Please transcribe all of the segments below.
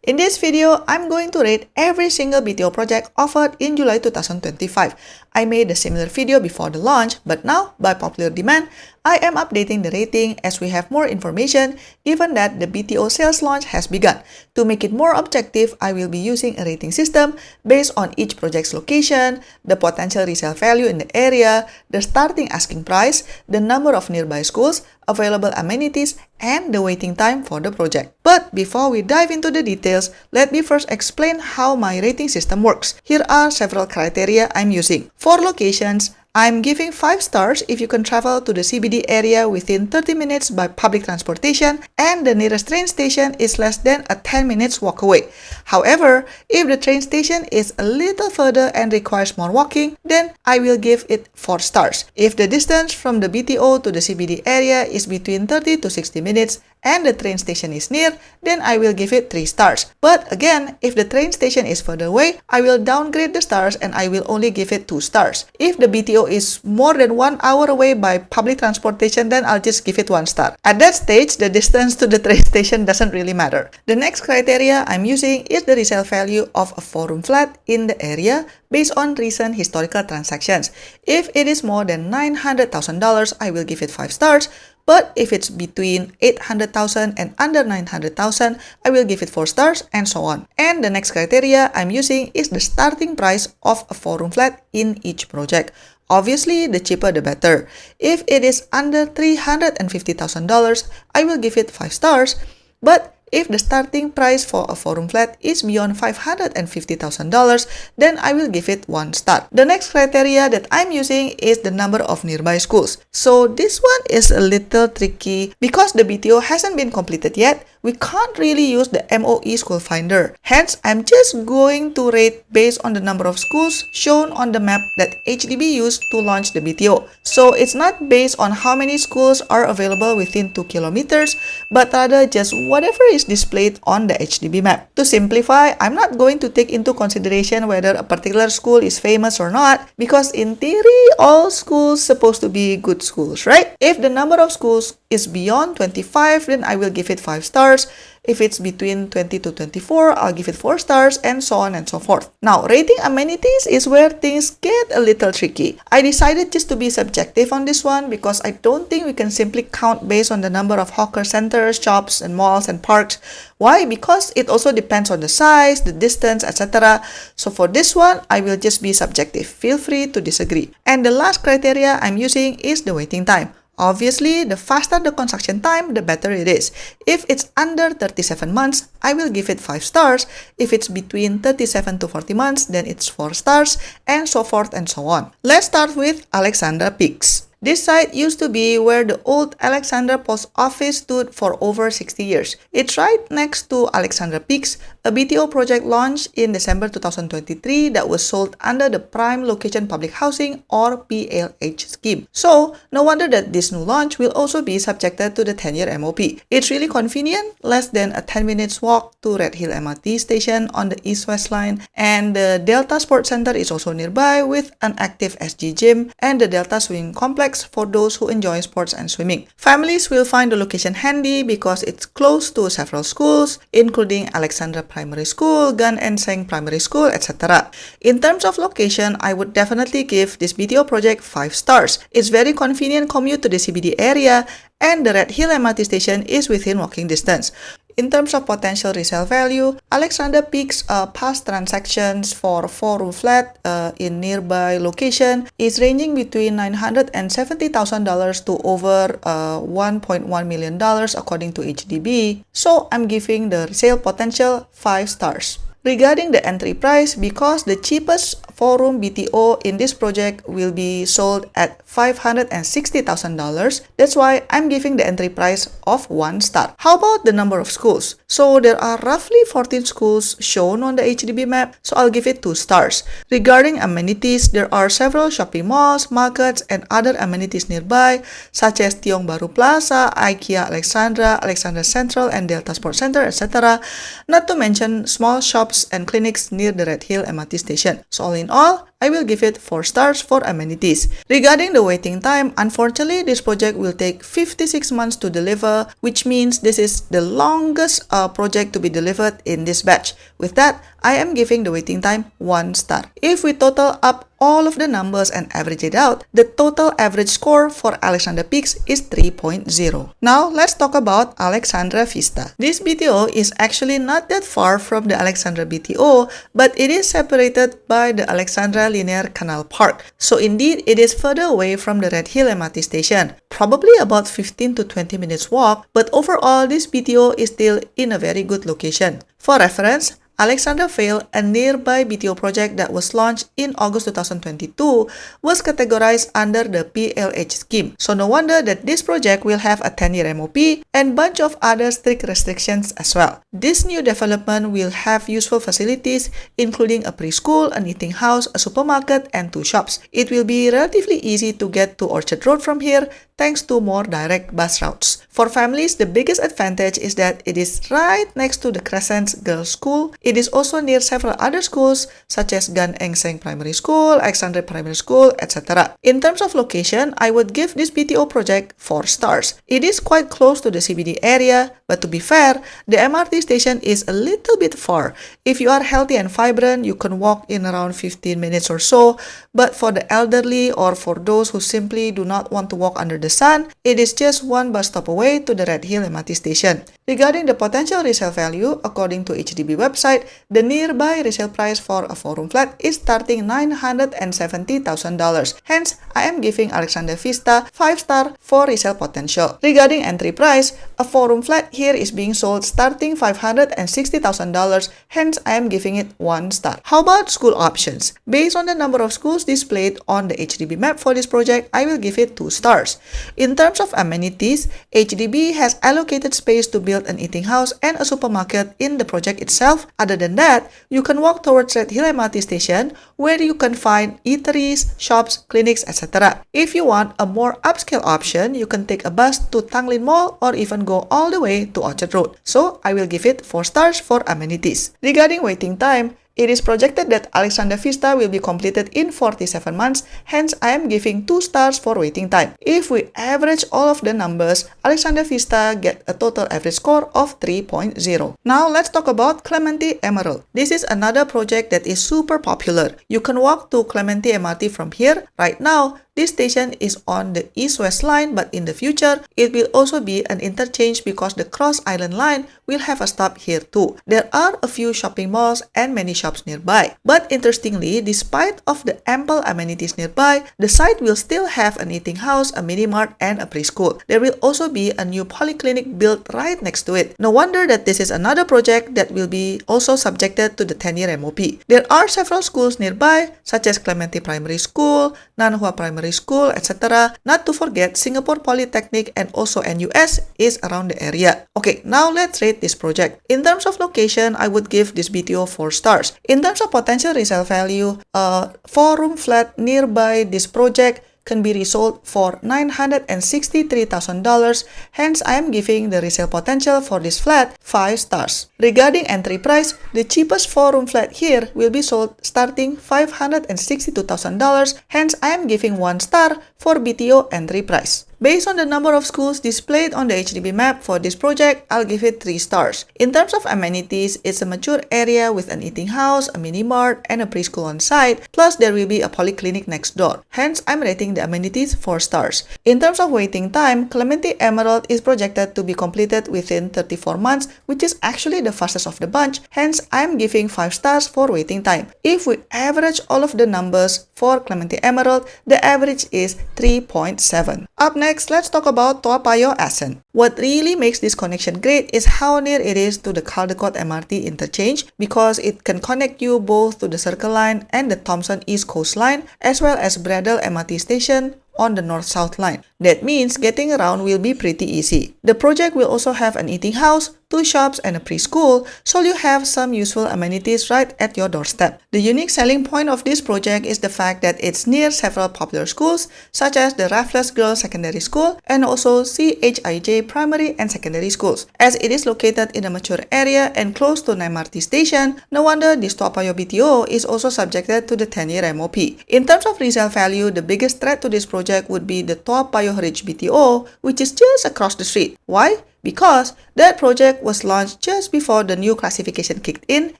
In this video, I'm going to rate every single BTO project offered in July 2025. I made a similar video before the launch, but now, by popular demand, I am updating the rating as we have more information given that the BTO sales launch has begun. To make it more objective, I will be using a rating system based on each project's location, the potential resale value in the area, the starting asking price, the number of nearby schools, available amenities, and the waiting time for the project. But before we dive into the details, let me first explain how my rating system works. Here are several criteria I'm using. For locations, I'm giving 5 stars if you can travel to the CBD area within 30 minutes by public transportation and the nearest train station is less than a 10 minutes walk away. However, if the train station is a little further and requires more walking, then I will give it 4 stars. If the distance from the BTO to the CBD area is between 30 to 60 minutes and the train station is near, then I will give it 3 stars. But again, if the train station is further away, I will downgrade the stars and I will only give it 2 stars. If the BTO is more than 1 hour away by public transportation, then I'll just give it 1 star. At that stage, the distance to the train station doesn't really matter. The next criteria I'm using is the resale value of a 4-room flat in the area based on recent historical transactions. If it is more than $900,000, I will give it 5 stars. But if it's between 800,000 and under 900,000, I will give it 4 stars and so on. And the next criteria I'm using is the starting price of a 4-room flat in each project. Obviously, the cheaper the better. If it is under $350,000, I will give it 5 stars. But if the starting price for a 4-room flat is beyond $550,000, then I will give it 1 star. The next criteria that I'm using is the number of nearby schools. So this one is a little tricky because the BTO hasn't been completed yet. We can't really use the MOE school finder. Hence, I'm just going to rate based on the number of schools shown on the map that HDB used to launch the BTO. So it's not based on how many schools are available within 2 kilometers, but rather just whatever is displayed on the HDB map. To simplify, I'm not going to take into consideration whether a particular school is famous or not, because in theory, all schools supposed to be good schools, right? If the number of schools is beyond 25, then I will give it 5 stars. If it's between 20 to 24, I'll give it 4 stars, and so on and so forth. Now, rating amenities is where things get a little tricky. I decided just to be subjective on this one because I don't think we can simply count based on the number of hawker centers, shops, and malls and parks. Why? Because it also depends on the size, the distance, etc. So for this one, I will just be subjective. Feel free to disagree. And the last criteria I'm using is the waiting time. Obviously, the faster the construction time, the better it is. If it's under 37 months, I will give it 5 stars. If it's between 37 to 40 months, then it's 4 stars, and so forth and so on. Let's start with Alexandra Peaks. This site used to be where the old Alexandra Post Office stood for over 60 years. It's right next to Alexandra Peaks, a BTO project launched in December 2023 that was sold under the Prime Location Public Housing or PLH scheme. So, no wonder that this new launch will also be subjected to the 10-year MOP. It's really convenient, less than a 10 minutes walk to Redhill MRT station on the east-west line, and the Delta Sports Center is also nearby with an active SG gym and the Delta Swimming Complex for those who enjoy sports and swimming. Families will find the location handy because it's close to several schools, including Alexandra Primary School, Gan and Seng Primary School, etc. In terms of location, I would definitely give this BTO project 5 stars. It's very convenient commute to the CBD area, and the Redhill MRT station is within walking distance. In terms of potential resale value, Alexandra Peaks past transactions for a 4-room flat in nearby location is ranging between $970,000 to over $1.1 million according to HDB. So I'm giving the resale potential 5 stars. Regarding the entry price, because the cheapest 4-room BTO in this project will be sold at $560,000, that's why I'm giving the entry price of 1 star. How about the number of schools? So there are roughly 14 schools shown on the HDB map, so I'll give it 2 stars. Regarding amenities, there are several shopping malls, markets, and other amenities nearby, such as Tiong Bahru Plaza, IKEA Alexandra, Alexandra Central, and Delta Sports Center, etc. Not to mention small shops and clinics near the Redhill MRT station. So all in all, I will give it 4 stars for amenities. Regarding the waiting time, unfortunately, this project will take 56 months to deliver, which means this is the longest project to be delivered in this batch. With that, I am giving the waiting time 1 star. If we total up all of the numbers and average it out, the total average score for Alexandra Paks is 3.0. Now, let's talk about Alexandra Vista. This BTO is actually not that far from the Alexandra BTO, but it is separated by the Alexandra Linear Canal Park. So indeed, it is further away from the Redhill MRT station, probably about 15 to 20 minutes walk, but overall, this BTO is still in a very good location. For reference, Alexandra Vale, a nearby BTO project that was launched in August 2022, was categorized under the PLH scheme. So no wonder that this project will have a 10-year MOP and bunch of other strict restrictions as well. This new development will have useful facilities including a preschool, an eating house, a supermarket, and 2 shops. It will be relatively easy to get to Orchard Road from here thanks to more direct bus routes. For families, the biggest advantage is that it is right next to the Crescent's Girls' School. It is also near several other schools such as Gan Eng Seng Primary School, Alexandra Primary School, etc. In terms of location, I would give this BTO project 4 stars. It is quite close to the CBD area, but to be fair, the MRT station is a little bit far. If you are healthy and vibrant, you can walk in around 15 minutes or so, but for the elderly or for those who simply do not want to walk under the sun, it is just 1 bus stop away to the Redhill MRT station. Regarding the potential resale value, according to HDB website, the nearby resale price for a 4-room flat is starting $970,000. Hence, I am giving Alexandra Vista 5 star for resale potential. Regarding entry price, a 4-room flat here is being sold starting $560,000. Hence, I am giving it 1 star. How about school options? Based on the number of schools displayed on the HDB map for this project, I will give it 2 stars. In terms of amenities, HDB has allocated space to build an eating house and a supermarket in the project itself. Other than that, you can walk towards Redhill MRT station where you can find eateries, shops, clinics, etc. If you want a more upscale option, you can take a bus to Tanglin Mall or even go all the way to Orchard Road. So, I will give it 4 stars for amenities. Regarding waiting time, it is projected that Alexandra Vista will be completed in 47 months, hence I am giving 2 stars for waiting time. If we average all of the numbers, Alexandra Vista get a total average score of 3.0. Now let's talk about Clemente Emerald. This is another project that is super popular. You can walk to Clemente MRT from here. Right now, this station is on the east-west line, but in the future, it will also be an interchange because the Cross Island line will have a stop here too. There are a few shopping malls and many shops nearby. But interestingly, despite of the ample amenities nearby, the site will still have an eating house, a mini mart, and a preschool. There will also be a new polyclinic built right next to it. No wonder that this is another project that will be also subjected to the 10-year MOP. There are several schools nearby, such as Clementi Primary School, Nanhua Primary School, etc. Not to forget, Singapore Polytechnic and also NUS is around the area. Okay, now let's rate this project. In terms of location, I would give this BTO 4 stars. In terms of potential resale value, a 4-room flat nearby this project can be resold for $963,000. Hence, I am giving the resale potential for this flat 5 stars. Regarding entry price, the cheapest 4-room flat here will be sold starting $562,000. Hence, I am giving 1 star for BTO entry price. Based on the number of schools displayed on the HDB map for this project, I'll give it 3 stars. In terms of amenities, it's a mature area with an eating house, a mini mart, and a preschool on site, plus there will be a polyclinic next door. Hence, I'm rating the amenities 4 stars. In terms of waiting time, Clemente Emerald is projected to be completed within 34 months, which is actually the fastest of the bunch. Hence, I'm giving 5 stars for waiting time. If we average all of the numbers for Clemente Emerald, the average is 3.7. Up next, let's talk about Toa Payoh Ascent. What really makes this connection great is how near it is to the Caldecott MRT interchange, because it can connect you both to the Circle Line and the Thomson East Coast Line, as well as Bradel MRT station on the north-south line. That means getting around will be pretty easy. The project will also have an eating house, 2 shops, and a preschool, so you have some useful amenities right at your doorstep. The unique selling point of this project is the fact that it's near several popular schools such as the Raffles Girls Secondary School and also CHIJ Primary and Secondary Schools. As it is located in a mature area and close to an MRT station, no wonder this Toa Payoh BTO is also subjected to the 10-year MOP. In terms of resale value, the biggest threat to this project would be the Toa Payoh Ridge BTO, which is just across the street. Why? Because that project was launched just before the new classification kicked in,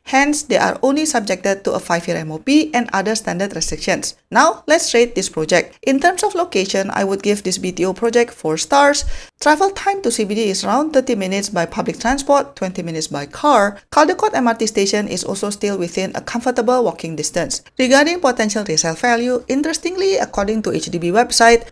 hence they are only subjected to a 5-year MOP and other standard restrictions. Now, let's rate this project. In terms of location, I would give this BTO project 4 stars. Travel time to CBD is around 30 minutes by public transport, 20 minutes by car. Caldecott MRT station is also still within a comfortable walking distance. Regarding potential resale value, interestingly, according to HDB website,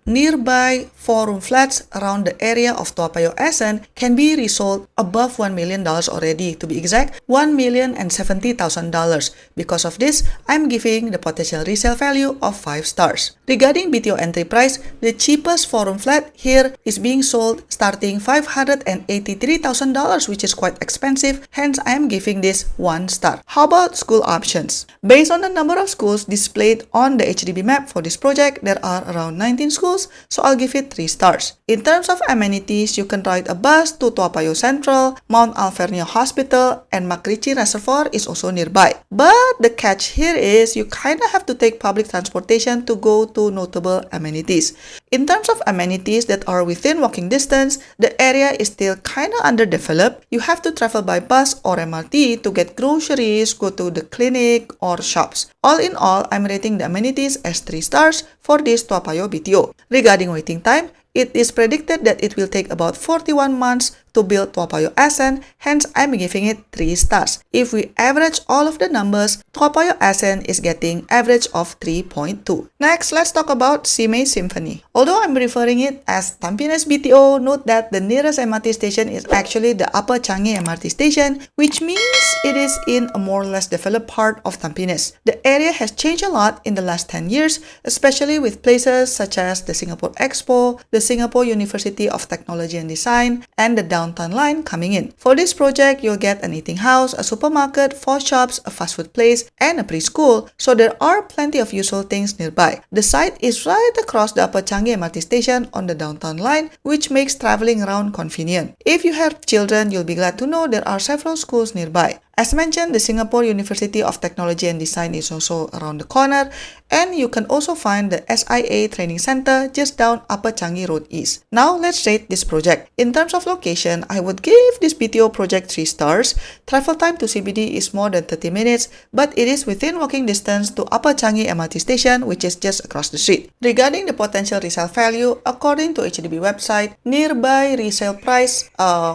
nearby 4-room flats around the area of Toa Payoh Ascent can be resold above $1 million already. To be exact, $1,070,000. Because of this, I'm giving the potential resale value of 5 stars. Regarding BTO entry price, the cheapest 4-room flat here is being sold starting $583,000, which is quite expensive, hence I am giving this 1 star. How about school options? Based on the number of schools displayed on the HDB map for this project, there are around 19 schools, so I'll give it 3 stars. In terms of amenities, you can ride a bus to Toa Payoh Central, Mount Alvernia Hospital, and Makrichi Reservoir is also nearby. But the catch here is you kinda have to take public transportation to go to notable amenities. In terms of amenities that are within walking distance, the area is still kinda underdeveloped. You have to travel by bus or MRT to get groceries, go to the clinic, or shops. All in all, I'm rating the amenities as 3 stars for this Toa Payoh BTO. Regarding waiting time, it is predicted that it will take about 41 months to build Toa Payoh Ascent, hence I'm giving it 3 stars. If we average all of the numbers, Toa Payoh Ascent is getting average of 3.2. Next, let's talk about Sime Symphony. Although I'm referring it as Tampines BTO, note that the nearest MRT station is actually the Upper Changi MRT station, which means it is in a more or less developed part of Tampines. The area has changed a lot in the last 10 years, especially with places such as the Singapore Expo, the Singapore University of Technology and Design, and the downtown line coming in. For this project, you'll get an eating house, a supermarket, 4 shops, a fast food place, and a preschool, so there are plenty of useful things nearby. The site is right across the Upper Changi MRT station on the downtown line, which makes traveling around convenient. If you have children, you'll be glad to know there are several schools nearby. As mentioned, the Singapore University of Technology and Design is also around the corner, and you can also find the SIA Training Center just down Upper Changi Road East. Now, let's rate this project. In terms of location, I would give this BTO project 3 stars. Travel time to CBD is more than 30 minutes, but it is within walking distance to Upper Changi MRT station, which is just across the street. Regarding the potential resale value, according to HDB website, nearby resale price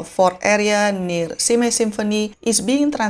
for area near Sime Symphony is being transacted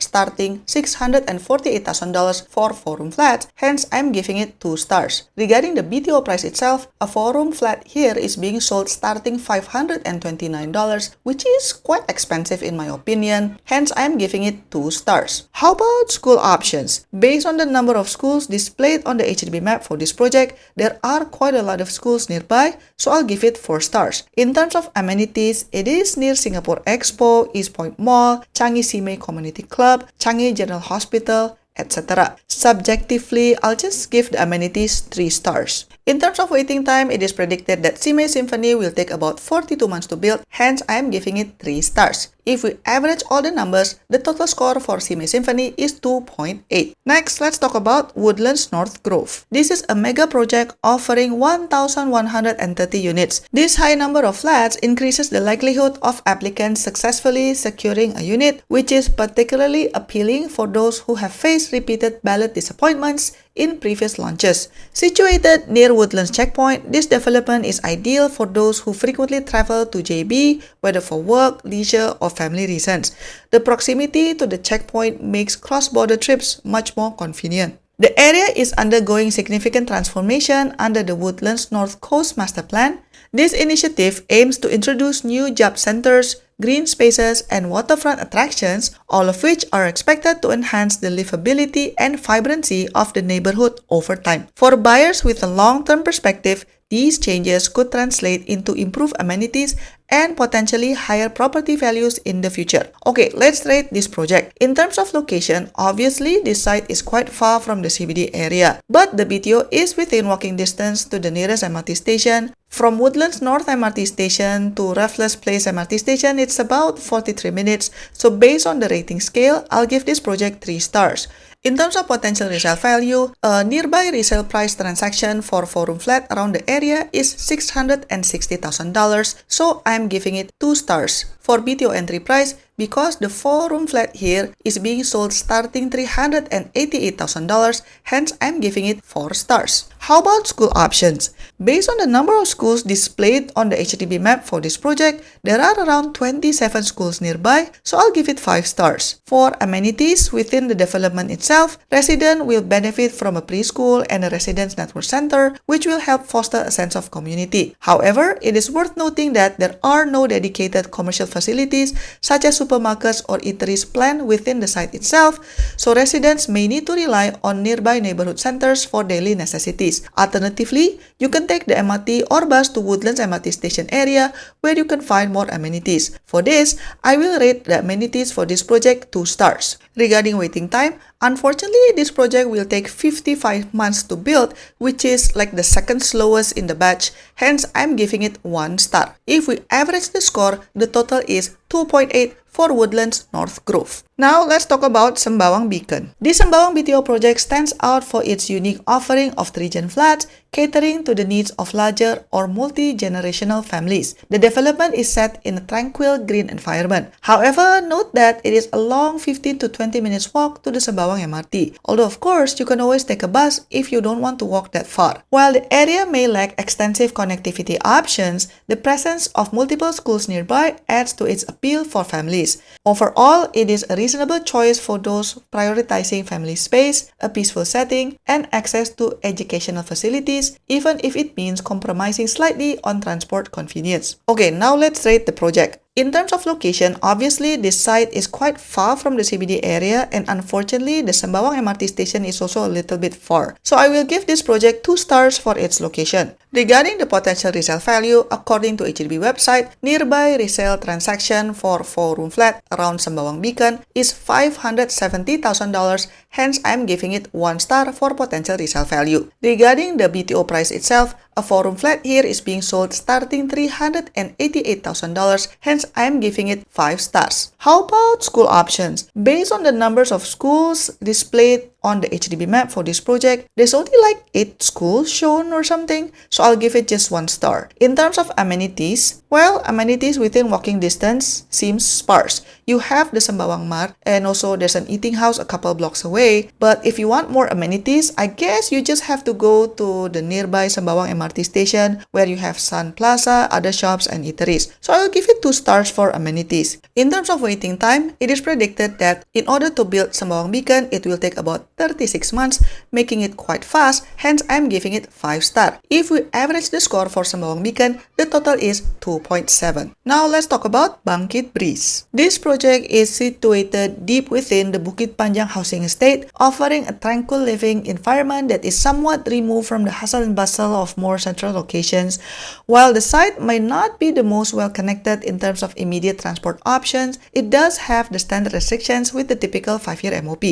starting $648,000 for 4-room flats, hence I'm giving it 2 stars. Regarding the BTO price itself, a 4-room flat here is being sold starting $529, which is quite expensive in my opinion, hence I'm giving it 2 stars. How about school options? Based on the number of schools displayed on the HDB map for this project, there are quite a lot of schools nearby, so I'll give it 4 stars. In terms of amenities, it is near Singapore Expo, East Point Mall, Changi Simei Community Club, Changi General Hospital, etc. Subjectively, I'll just give the amenities 3 stars. In terms of waiting time, it is predicted that Sime Symphony will take about 42 months to build, hence I am giving it 3 stars. If we average all the numbers, the total score for Sime Symphony is 2.8. Next, let's talk about Woodlands North Grove. This is a mega project offering 1,130 units. This high number of flats increases the likelihood of applicants successfully securing a unit, which is particularly appealing for those who have faced repeated ballot disappointments in previous launches. Situated near Woodlands Checkpoint, this development is ideal for those who frequently travel to JB, whether for work, leisure, or family reasons. The proximity to the checkpoint makes cross-border trips much more convenient. The area is undergoing significant transformation under the Woodlands North Coast Master Plan. This initiative aims to introduce new job centers, green spaces, and waterfront attractions, all of which are expected to enhance the livability and vibrancy of the neighborhood over time. For buyers with a long-term perspective, these changes could translate into improved amenities and potentially higher property values in the future. Okay, let's rate this project. In terms of location, obviously this site is quite far from the CBD area, but the BTO is within walking distance to the nearest MRT station. From Woodlands North MRT station to Raffles Place MRT station, it's about 43 minutes. So based on the rating scale, I'll give this project 3 stars. In terms of potential resale value, a nearby resale price transaction for 4-room flat around the area is $660,000, so I'm giving it 2 stars. For BTO entry price, because the 4-room flat here is being sold starting $388,000, hence I'm giving it 4 stars. How about school options? Based on the number of schools displayed on the HDB map for this project, there are around 27 schools nearby, so I'll give it 5 stars. For amenities within the development itself, residents will benefit from a preschool and a residence network center, which will help foster a sense of community. However, it is worth noting that there are no dedicated commercial facilities such as supermarkets or eateries planned within the site itself, so residents may need to rely on nearby neighborhood centers for daily necessities. Alternatively, you can take the MRT or bus to Woodlands MRT station area where you can find more amenities. For this, I will rate the amenities for this project 2 stars. Regarding waiting time, unfortunately, this project will take 55 months to build, which is like the second slowest in the batch, hence I'm giving it 1 star. If we average the score, the total is 2.8 for Woodlands North Grove. Now let's talk about Sembawang Beacon. This Sembawang BTO project stands out for its unique offering of 3-gen flats, catering to the needs of larger or multi-generational families. The development is set in a tranquil green environment. However, note that it is a long 15 to 20 minutes walk to the Sembawang MRT. Although of course, you can always take a bus if you don't want to walk that far. While the area may lack extensive connectivity options, the presence of multiple schools nearby adds to its appeal for families. Overall, it is a reasonable choice for those prioritizing family space, a peaceful setting, and access to educational facilities, even if it means compromising slightly on transport convenience. Okay, now let's rate the project. In terms of location, obviously this site is quite far from the CBD area, and unfortunately the Sembawang MRT station is also a little bit far. So I will give this project 2 stars for its location. Regarding the potential resale value, according to HDB website, nearby resale transaction for 4-room flat around Sembawang Beacon is $570,000, hence I'm giving it 1 star for potential resale value. Regarding the BTO price itself, a 4-room flat here is being sold starting $388,000, hence I'm giving it 5 stars. How about school options? Based on the numbers of schools displayed on the HDB map for this project, there's only like 8 schools shown or something, so I'll give it just 1 star. In terms of amenities, well, amenities within walking distance seems sparse. You have the Sembawang Mart, and also there's an eating house a couple blocks away, but if you want more amenities, I guess you just have to go to the nearby Sembawang MRT station where you have Sun Plaza, other shops, and eateries. So I will give it 2 stars for amenities. In terms of waiting time, it is predicted that in order to build Sembawang Beacon, it will take about 36 months, making it quite fast, hence I'm giving it 5 star. If we average the score for Sembawang Beacon, the total is 2.7. Now let's talk about Bunkit Breeze. This project is situated deep within the Bukit Panjang housing estate, offering a tranquil living environment that is somewhat removed from the hustle and bustle of more central locations. While the site might not be the most well connected in terms of immediate transport options, it does have the standard restrictions with the typical 5-year MOP.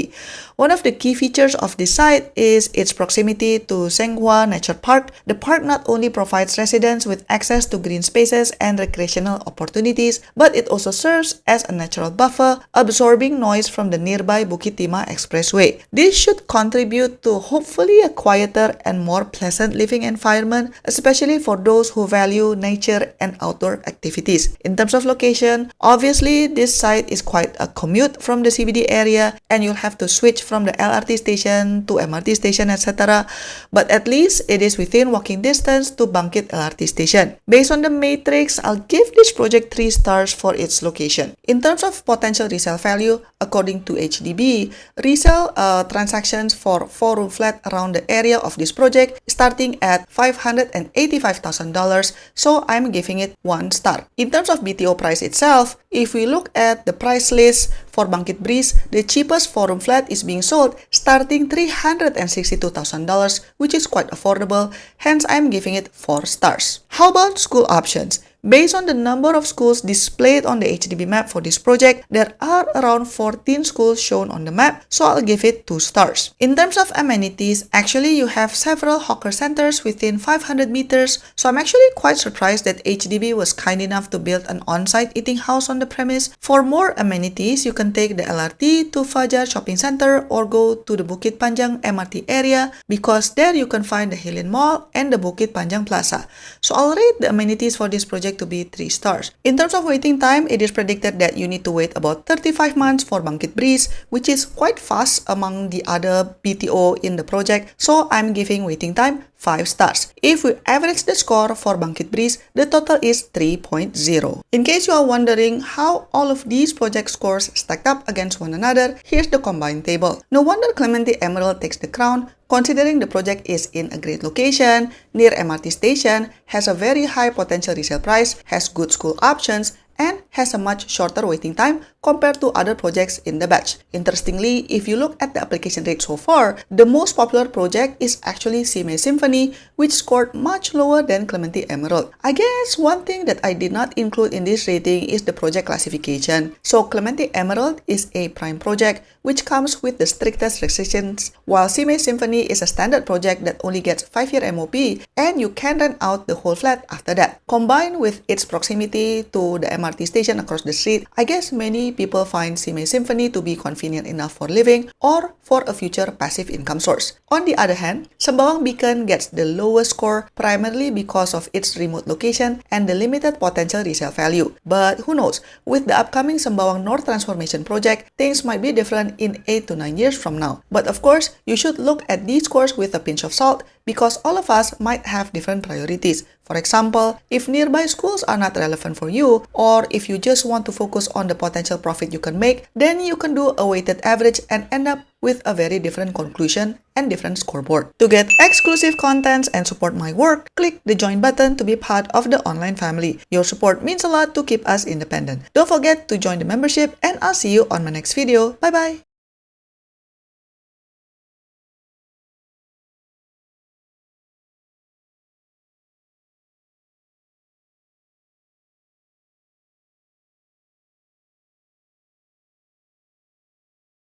One of the key features of this site is its proximity to Senghua Nature Park. The park not only provides residents with access to green spaces and recreational opportunities, but it also serves as a natural buffer, absorbing noise from the nearby Bukit Timah Expressway. This should contribute to hopefully a quieter and more pleasant living environment, especially for those who value nature and outdoor activities. In terms of location, obviously this site is quite a commute from the CBD area, and you'll have to switch from the LRT station to MRT station, etc. But at least it is within walking distance to Bunkit LRT station. Based on the matrix, I'll give this project 3 stars for its location. In terms of potential resale value, according to HDB, resale transactions for 4-room flat around the area of this project starting at $585,000, so I'm giving it 1 star. In terms of BTO price itself, if we look at the price list for Bunkit Breeze, the cheapest 4-room flat is being sold starting $362,000, which is quite affordable, hence I'm giving it 4 stars. How about school options? Based on the number of schools displayed on the HDB map for this project, there are around 14 schools shown on the map, so I'll give it 2 stars. In terms of amenities, actually you have several hawker centers within 500 meters, so I'm actually quite surprised that HDB was kind enough to build an on-site eating house on the premise. For more amenities, you can take the LRT to Fajar Shopping Center or go to the Bukit Panjang MRT area, because there you can find the Hillian Mall and the Bukit Panjang Plaza. So I'll rate the amenities for this project to be 3 stars. In terms of waiting time, it is predicted that you need to wait about 35 months for Bunkit Breeze, which is quite fast among the other BTO in the project, so I'm giving waiting time 5 stars. If we average the score for Bunkit Breeze, the total is 3.0. In case you are wondering how all of these project scores stacked up against one another, here's the combined table. No wonder Clemente Emerald takes the crown, considering the project is in a great location, near MRT station, has a very high potential resale price, has good school options, and has a much shorter waiting time compared to other projects in the batch. Interestingly, if you look at the application rate so far, the most popular project is actually Sime Symphony, which scored much lower than Clemente Emerald. I guess one thing that I did not include in this rating is the project classification. So Clemente Emerald is a prime project, which comes with the strictest restrictions, while Sime Symphony is a standard project that only gets 5-year MOP, and you can rent out the whole flat after that. Combined with its proximity to the MRT station across the street, I guess many people find Sime Symphony to be convenient enough for living or for a future passive income source. On the other hand, Sembawang Beacon gets the lowest score primarily because of its remote location and the limited potential resale value. But who knows, with the upcoming Sembawang North Transformation project, things might be different in 8 to 9 years from now. But of course, you should look at these scores with a pinch of salt, because all of us might have different priorities. For example, if nearby schools are not relevant for you, or if you just want to focus on the potential profit you can make, then you can do a weighted average and end up with a very different conclusion and different scoreboard. To get exclusive contents and support my work, click the join button to be part of the online family. Your support means a lot to keep us independent. Don't forget to join the membership, and I'll see you on my next video. Bye bye!